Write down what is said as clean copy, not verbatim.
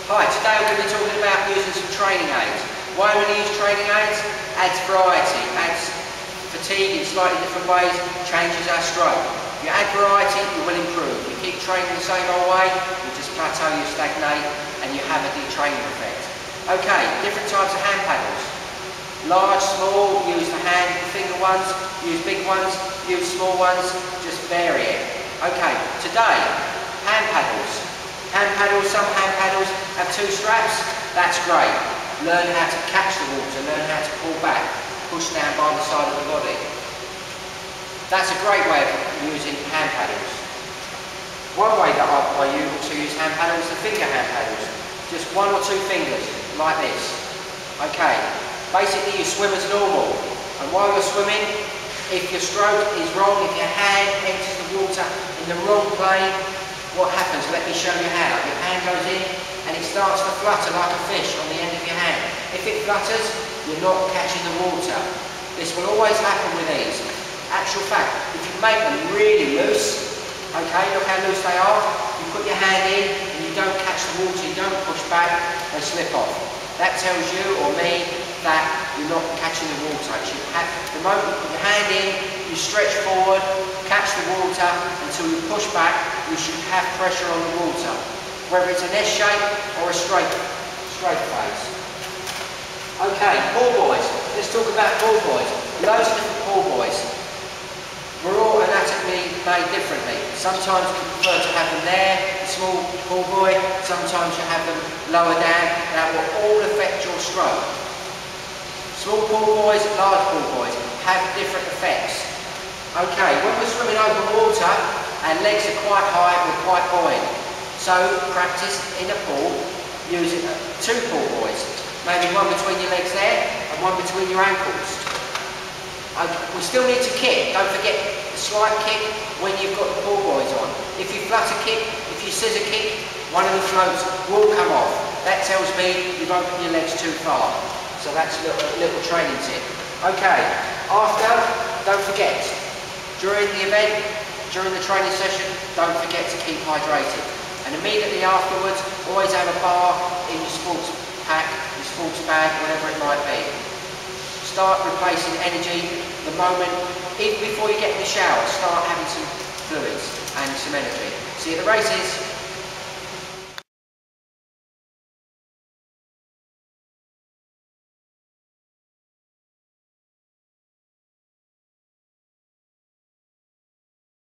Hi, today I'm going to be talking about using some training aids. Why we use training aids? Adds variety, adds fatigue in slightly different ways, changes our stroke. If you add variety, you will improve. You keep training the same old way, you just plateau, you stagnate, and you have a detraining effect. Okay, different types of hand paddles. Large, small, use the finger ones, use big ones, use small ones, just vary it. Okay, today, hand paddles. Some hand paddles have 2 straps, that's great. Learn how to catch the water, learn how to pull back, push down by the side of the body. That's a great way of using hand paddles. One way that I also use hand paddles is the finger hand paddles. Just 1 or 2 fingers, like this. Okay, basically you swim as normal, and while you're swimming, if your stroke is wrong, if your hand enters the water in the wrong plane, what happens? Let me show you how. Your hand goes in and it starts to flutter like a fish on the end of your hand. If it flutters, you're not catching the water. This will always happen with these. Actual fact, if you make them really loose, okay, look how loose they are, you put your hand in and you don't catch the water, you don't push back, they slip off. That tells you or me that you're not catching the water. The moment you put your hand in, you stretch forward, catch the water until you push back, you should have pressure on the water. Whether it's an S shape or a straight phase. Okay, pull buoys. Let's talk about pull buoys. Loads of different pull buoys. We're all anatomically made differently. Sometimes we prefer to have them there, a small pull buoy. Sometimes you have them lower down. That will all affect your stroke. Small pull buoys, large pull buoys have different effects. Okay, when we're swimming over water, our legs are quite high, we're quite buoyant. So practice in a pool using 2 pull buoys. Maybe one between your legs there and one between your ankles. We still need to kick. Don't forget the slight kick when you've got the pull buoys on. If you flutter kick, if you scissor kick, one of the floats will come off. That tells me you've opened your legs too far. So that's a little training tip. Okay, after, don't forget, during the event, during the training session, don't forget to keep hydrated. And immediately afterwards, always have a bar in your sports pack, your sports bag, whatever it might be. Start replacing energy the moment, even before you get in the shower, start having some fluids and some energy. See you at the races.